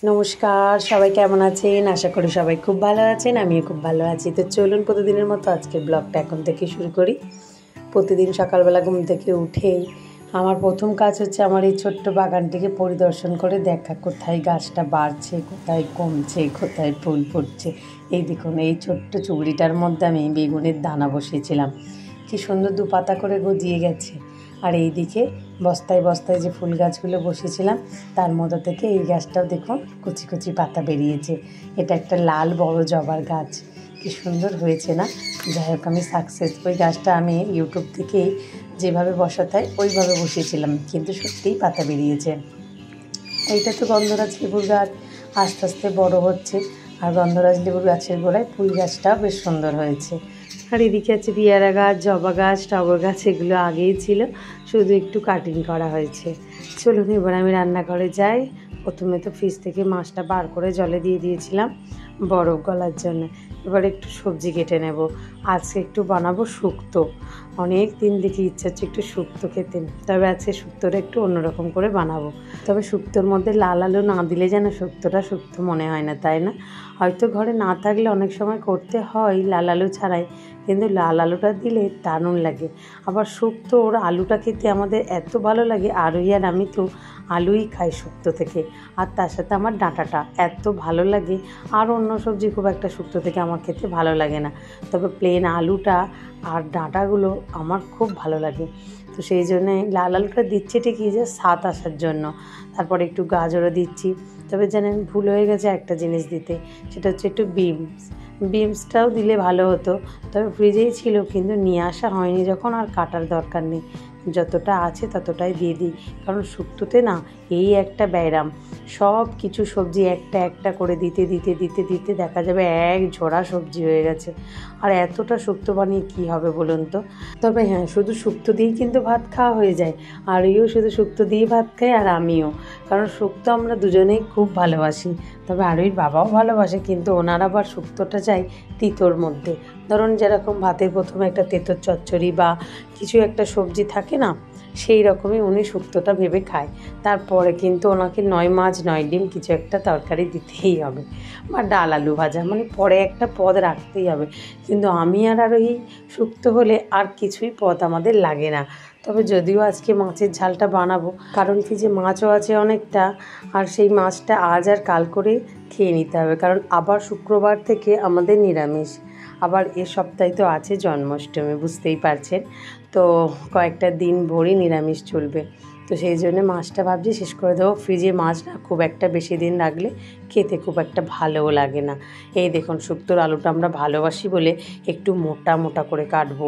নমস্কার, সবাই কেমন আছেন? আশা করি সবাই খুব ভালো আছেন। আমিও খুব ভালো আছি। তো চলুন প্রতিদিনের মতো আজকের ব্লগটা এখন থেকে শুরু করি। প্রতিদিন সকালবেলা ঘুম থেকে উঠেই আমার প্রথম কাজ হচ্ছে আমার এই ছোট্ট বাগানটিকে পরিদর্শন করে দেখা, কোথায় গাছটা বাড়ছে, কোথায় কমছে, কোথায় ফুল ফুটছে। এই দেখুন, এই ছোট্ট চুবড়িটার মধ্যে আমি বেগুনের দানা বসিয়েছিলাম। কি সুন্দর দুপাতা করে গজিয়ে গেছে। আর এই দিকে বস্তায় বস্তায় যে ফুল গাছগুলো বসেছিলাম তার মধ্যে থেকে এই গাছটাও দেখুন কচি কচি পাতা বেরিয়েছে। এটা একটা লাল বড় জবার গাছ, কি সুন্দর হয়েছে না? যাই হোক, আমি সাকসেস। ওই গাছটা আমি ইউটিউব থেকেই যেভাবে বসাতে হয় ওইভাবে বসিয়েছিলাম, কিন্তু সত্যিই পাতা বেরিয়েছে। এইটা তো গন্ধরাজ লেবুর গাছ, আস্তে আস্তে বড় হচ্ছে। আর গন্ধরাজ লেবুর গাছের গোড়ায় ফুল গাছটাও বেশ সুন্দর হয়েছে। আর এদিকে আছে পেয়ারা গাছ, জবা গাছ, টগর গাছ, এগুলো আগেই ছিল, শুধু একটু কাটিং করা হয়েছে। চলুন এবার আমি রান্নাঘরে যাই। প্রথমে তো ফ্রিজ থেকে মাছটা বার করে জলে দিয়ে দিয়েছিলাম বরফ গলার জন্য। এবার একটু সবজি কেটে নেব। আজকে একটু বানাবো শুক্তো। অনেক দিন দেখি ইচ্ছা হচ্ছে একটু শুক্তো খেতে, তবে আজকে শুক্তোটা একটু অন্যরকম করে বানাবো। তবে শুক্তোর মধ্যে লাল আলু না দিলে যেন শুক্তোটা শুক্তো মনে হয় না, তাই না? হয়তো ঘরে না থাকলে অনেক সময় করতে হয় লাল আলু ছাড়াই, কিন্তু লাল আলুটা দিলে দারুণ লাগে। আবার শুক্তোর আলুটা খেতে আমাদের এত ভালো লাগে। আরই আর আমি তো আলুই খাই শুক্তো থেকে, আর তার সাথে আমার ডাঁটাটা এত ভালো লাগে। আর অন্য সবজি খুব একটা শুক্তো থেকে আমার খেতে ভালো লাগে না, তবে প্লেন আলুটা আর ডাঁটাগুলো আমার খুব ভালো লাগে। তো সেই জন্যে লাল আলুটা দিচ্ছি ঠিকই, যে স্বাদ আসার জন্য। তারপরে একটু গাজরও দিচ্ছি। তবে জানেন, ভুল হয়ে গেছে একটা জিনিস দিতে, সেটা হচ্ছে একটু বিমসটাও দিলে ভালো হতো। তবে ফ্রিজেই ছিল, কিন্তু নিয়ে আসা হয়নি যখন, আর কাটার দরকার নেই, যতটা আছে ততটাই দিয়ে দিই। কারণ শুক্তোতে না এই একটা ব্যায়াম, সব কিছু সবজি একটা একটা করে দিতে দিতে দিতে দিতে দেখা যাবে এক ঝোড়া সবজি হয়ে গেছে। আর এতটা শুক্তো বানিয়ে কী হবে বলুন তো? তবে হ্যাঁ, শুধু শুক্তো দিয়েই কিন্তু ভাত খাওয়া হয়ে যায়। আর এও শুধু শুক্তো দিয়েই ভাত খাই, আর আমিও। কারণ শুক্তো আমরা দুজনেই খুব ভালোবাসি। তবে আরুইর বাবাও ভালোবাসে, কিন্তু ওনার আবার শুক্তোটা চাই তিতোর মধ্যে। ধরুন যেরকম ভাতের প্রথমে একটা তেঁতোর চচ্চড়ি বা কিছু একটা সবজি থাকে না, সেই রকমই উনি শুক্তোটা ভেবে খায়। তারপরে কিন্তু ওনাকে 9 মাছ 9 ডিম কিছু একটা তরকারি দিতেই হবে, বা ডাল আলু ভাজা, মানে পরে একটা পদ রাখতেই হবে। কিন্তু আমি আর আরোহী শুক্তো হলে আর কিছুই পদ আমাদের লাগে না। তবে যদিও আজকে মাছের ঝালটা বানাবো, কারণ কি যে মাছও আছে অনেকটা, আর সেই মাছটা আজ আর কাল করে খেয়ে নিতে হবে, কারণ আবার শুক্রবার থেকে আমাদের নিরামিষ। আবার এ সপ্তাহে তো আছে জন্মাষ্টমী, বুঝতেই পারছেন। তো কয়েকটা দিন ভরই নিরামিষ চলবে। তো সেই জন্য মাছটা ভাবছি শেষ করে দেবো। ফ্রিজে মাছ না খুব একটা বেশি দিন রাখলে খেতে খুব একটা ভালোও লাগে না। এই দেখুন, শুক্তোর আলুটা আমরা ভালোবাসি বলে একটু মোটা মোটা করে কাটবো,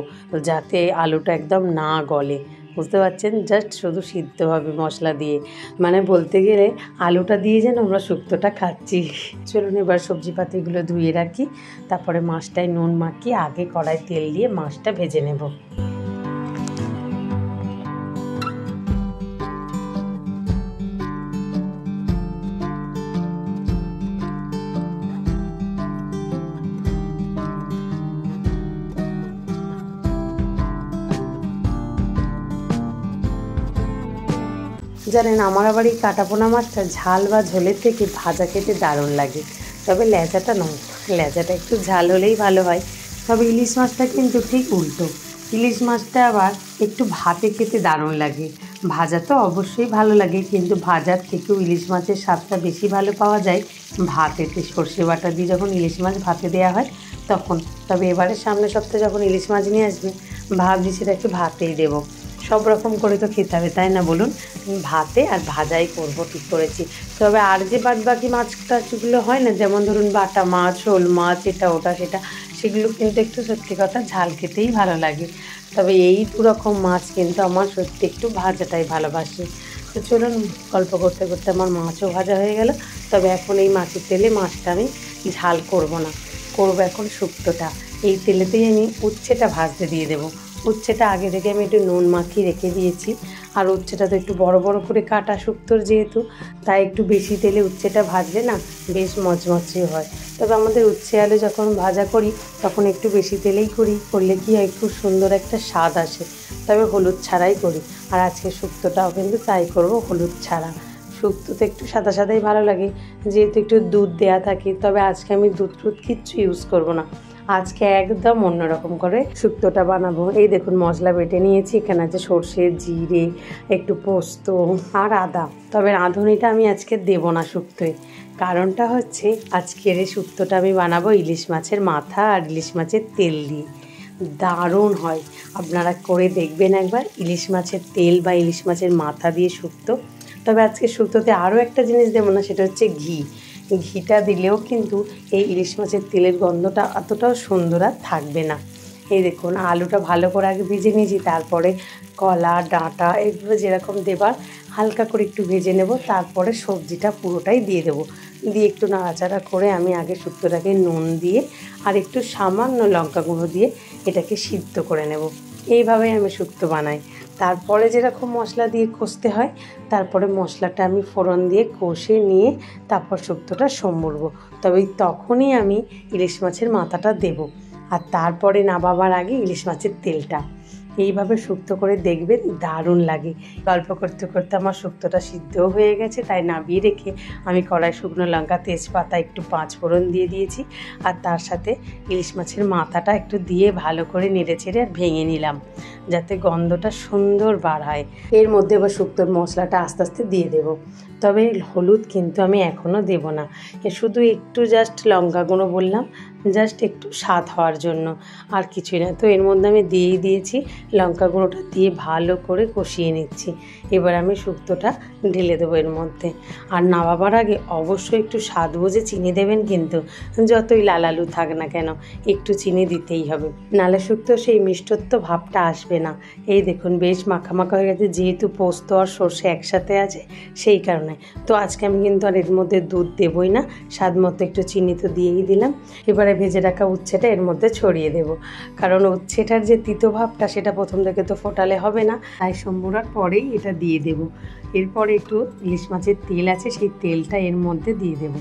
যাতে আলুটা একদম না গলে। বুঝতে পারছেন, জাস্ট শুধু সিদ্ধ হবে মশলা দিয়ে, মানে বলতে গেলে আলুটা দিয়ে যেন আমরা শুক্তোটা খাচ্ছি। চলুন এবার সবজিপাতিগুলো ধুয়ে রাখি, তারপরে মাছটায় নুন মাখিয়ে আগে কড়াই তেল দিয়ে মাছটা ভেজে নেব। জানেন, আমার আবার এই কাটাপোনা মাছটা ঝাল বা ঝোলের থেকে ভাজা খেতে দারুণ লাগে। তবে লেজাটা নয়, লেজাটা একটু ঝাল হলেই ভালো হয়। তবে ইলিশ মাছটা কিন্তু ঠিক উল্টো। ইলিশ মাছটা আবার একটু ভাতে খেতে দারুণ লাগে। ভাজা তো অবশ্যই ভালো লাগে, কিন্তু ভাজার থেকেও ইলিশ মাছের স্বাদটা বেশি ভালো পাওয়া যায় ভাতেতে। সর্ষে বাটা দিয়ে যখন ইলিশ মাছ ভাতে দেওয়া হয় তখন। তবে এবারে সামনের সপ্তাহে যখন ইলিশ মাছ নিয়ে আসবে, ভাবছি সেটা একটু ভাতেই দেবো। সব রকম করে তো খেতে হবে, তাই না বলুন? ভাতে আর ভাজাই করবো ঠিক করেছি। তবে আর যে বাদ বাকি মাছ টাছগুলো হয় না, যেমন ধরুন বাটা মাছ, শোল মাছ, এটা ওটা সেটা, সেগুলো কিন্তু একটু সত্যি কথা ঝাল খেতেই ভালো লাগে। তবে এই দুরকম মাছ কিন্তু আমার সত্যি একটু ভাজাটাই ভালোবাসি। তো চলুন, গল্প করতে করতে আমার মাছও ভাজা হয়ে গেল। তবে এখন এই মাছের তেলে মাছটা আমি ঝাল করব না, করবো এখন শুক্তোটা। এই তেলেতেই আমি উচ্ছেটা ভাজতে দিয়ে দেবো। উচ্ছেটা আগে থেকে আমি একটু নুন মাখিয়ে রেখে দিয়েছি। আর উচ্ছেটা তো একটু বড় বড় করে কাটা শুক্তোর যেহেতু, তাই একটু বেশি তেলে উচ্ছেটা ভাজলে না বেশ মচমচে হয়। তবে আমাদের উচ্ছে আলু যখন ভাজা করি তখন একটু বেশি তেলেই করি, করলে কি হয় খুব সুন্দর একটা স্বাদ আসে। তবে হলুদ ছাড়াই করি, আর আজকে শুক্তোটাও কিন্তু তাই করব, হলুদ ছাড়া। শুক্তো তো একটু সাদা সাদাই ভালো লাগে, যেহেতু একটু দুধ দেয়া থাকে। তবে আজকে আমি দুধ কিচ্ছু ইউজ করব না, আজকে একদম অন্যরকম করে শুক্তোটা বানাবো। এই দেখুন মশলা বেটে নিয়েছি, এখানে আছে সর্ষে, জিরে, একটু পোস্ত আর আদা। তবে রাঁধুনিটা আমি আজকে দেব না শুক্তোয়, কারণটা হচ্ছে আজকের এই শুক্তোটা আমি বানাবো ইলিশ মাছের মাথা আর ইলিশ মাছের তেল দিয়ে। দারুণ হয়, আপনারা করে দেখবেন একবার ইলিশ মাছের তেল বা ইলিশ মাছের মাথা দিয়ে শুক্তো। তবে আজকে শুক্তোতে আরও একটা জিনিস দেবো না, সেটা হচ্ছে ঘি। ঘিটা দিলেও কিন্তু এই ইলিশ মাছের তেলের গন্ধটা অতটাও সুন্দর আর থাকবে না। এই দেখুন আলুটা ভালো করে আগে ভেজে নিয়েছি, তারপরে কলা, ডাঁটা এগুলো যেরকম দেবার হালকা করে একটু ভেজে নেব, তারপরে সবজিটা পুরোটাই দিয়ে দেবো। দিয়ে একটু নাড়াচাড়া করে আমি আগে শুক্তোটাকে নুন দিয়ে আর একটু সামান্য লঙ্কা গুঁড়ো দিয়ে এটাকে সিদ্ধ করে নেব। এইভাবেই আমি শুক্তো বানাই। তারপরে যেরকম মশলা দিয়ে কষতে হয়, তারপরে মশলাটা আমি ফোড়ন দিয়ে কষে নিয়ে তারপর শুক্তোটা সম্বরব। তবে তখনই আমি ইলিশ মাছের মাথাটা দেব, আর তারপরে নামাবার আগে ইলিশ মাছের তেলটা। এইভাবে শুক্তো করে দেখবেন, দারুণ লাগে। গল্প করতে করতে আমার শুক্তোটা সিদ্ধও হয়ে গেছে, তাই নামিয়ে রেখে আমি কড়াই শুকনো লঙ্কা, তেজপাতা, একটু পাঁচ ফোড়ন দিয়ে দিয়েছি, আর তার সাথে ইলিশ মাছের মাথাটা একটু দিয়ে ভালো করে নেড়ে চেড়ে আর ভেঙে নিলাম, যাতে গন্ধটা সুন্দর বার হয়। এর মধ্যে এবার শুক্তোর মশলাটা আস্তে আস্তে দিয়ে দেব। তবে হলুদ কিন্তু আমি এখনও দেব না, শুধু একটু জাস্ট লঙ্কা গুঁড়ো বললাম, জাস্ট একটু স্বাদ হওয়ার জন্য, আর কিছুই না। তো এর মধ্যে আমি দিয়েই দিয়েছি, লঙ্কা গুঁড়োটা দিয়ে ভালো করে কষিয়ে নিচ্ছি। এবার আমি শুক্তোটা ঢেলে দেবো এর মধ্যে। আর নামাবার আগে অবশ্যই একটু স্বাদ বুঝে চিনি দেবেন, কিন্তু যতই লাল আলু থাক না কেন একটু চিনি দিতেই হবে, নালে শুক্তো সেই মিষ্টত্ব ভাবটা আসবে না। এই দেখুন বেশ মাখামাখা হয়ে গেছে, যেহেতু পোস্ত আর সর্ষে একসাথে আছে সেই কারণে। তো আজকে আমি কিন্তু আর এর মধ্যে দুধ দেবই না, স্বাদ মতো একটু চিনি তো দিয়েই দিলাম। এবারে ভেজে রাখা উচ্ছেটা এর মধ্যে ছড়িয়ে দেব, কারণ উচ্ছেটার যে তিতো ভাবটা সেটা প্রথম থেকে তো ফোটালে হবে না, তাই সম্বরার পরেই এটা দিয়ে দেব। এরপরে একটু ইলিশ মাছের তেল আছে, সেই তেলটা এর মধ্যে দিয়ে দেব।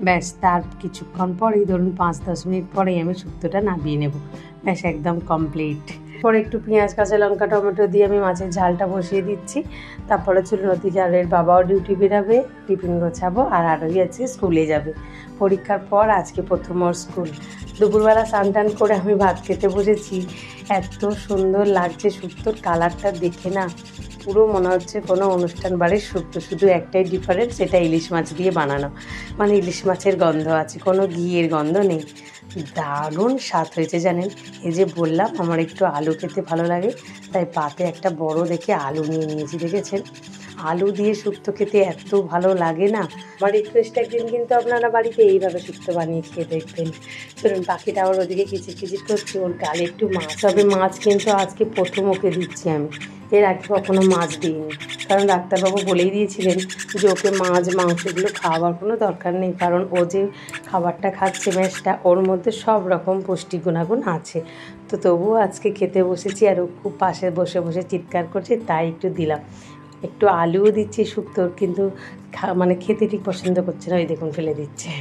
ব্যাস, তার কিছুক্ষণ পরেই, ধরুন 5-10 মিনিট পরেই আমি শুক্তোটা নামিয়ে নেব। ব্যাস একদম কমপ্লিট। পরে একটু পেঁয়াজ, কাঁচা লঙ্কা, টমেটো দিয়ে আমি মাছের ঝালটা বসিয়ে দিচ্ছি। তারপরে চুলনতি জালের বাবাও ডিউটি বেরাবে, টিফিন গোছাবো, আর আরোই আছে স্কুলে যাবে। পরীক্ষার পর আজকে প্রথম ওর স্কুল। দুপুরবেলা স্নান টান করে আমি ভাত খেতে বসেছি। এত সুন্দর লাগছে শুক্তোর কালারটা দেখে না, পুরো মনে হচ্ছে কোনো অনুষ্ঠান বাড়ির শুক্তো। শুধু একটাই ডিফারেন্স, সেটা ইলিশ মাছ দিয়ে বানানো, মানে ইলিশ মাছের গন্ধ আছে, কোনো ঘিয়ের গন্ধ নেই। দারুণ স্বাদ হয়েছে জানেন। এই যে বললাম আমার একটু আলু খেতে ভালো লাগে, তাই পাতে একটা বড় দেখে আলু নিয়ে নিয়েছি, দেখেছেন? আলু দিয়ে শুক্তো খেতে এত ভালো লাগে না। আমার রিকোয়েস্ট, একদিন কিন্তু আপনারা বাড়িতে এইভাবে শুক্তো বানিয়ে খেয়ে দেখবেন। চলুন, পাখিটা আবার ওদিকে কিচির কিচির করছে, ওর গালে একটু মাছ। তবে মাছ কিন্তু আজকে প্রথম ওকে দিচ্ছি আমি, এর আগে কখনো মাছ দিইনি, কারণ ডাক্তারবাবু বলেই দিয়েছিলেন যে ওকে মাছ মাংসগুলো খাওয়ার কোনো দরকার নেই, কারণ ও যে খাবারটা খাচ্ছে ম্যাশটা, ওর মধ্যে সব রকম পুষ্টি গুণাগুণ আছে। তো তবুও আজকে খেতে বসেছি, আর ও খুব পাশে বসে বসে চিৎকার করছে, তাই একটু দিলাম। একটু আলুও দিচ্ছি শুক্তোর, কিন্তু মানে খেতে ঠিক পছন্দ করছে না, ওই দেখুন ফেলে দিচ্ছে।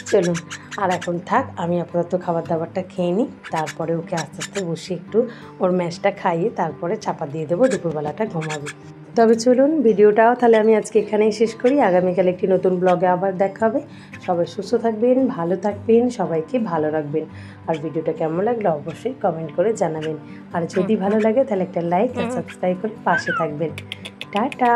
চলুন, আর এখন থাক, আমি আপাতত খাবার দাবারটা খেয়ে নিই, তারপরে ওকে আস্তে আস্তে বসে একটু ওর ম্যাশটা খাইয়ে তারপরে চাপা দিয়ে দেবো, দুপুরবেলাটা ঘুমাবে। তবে চলুন, ভিডিওটাও তাহলে আমি আজকে এখানেই শেষ করি। আগামীকাল একটি নতুন ব্লগে আবার দেখা হবে। সবাই সুস্থ থাকবেন, ভালো থাকবেন, সবাইকে ভালো রাখবেন। আর ভিডিওটা কেমন লাগলো অবশ্যই কমেন্ট করে জানাবেন। আর যদি ভালো লাগে তাহলে একটা লাইক আর সাবস্ক্রাইব করে পাশে থাকবেন। টাটা।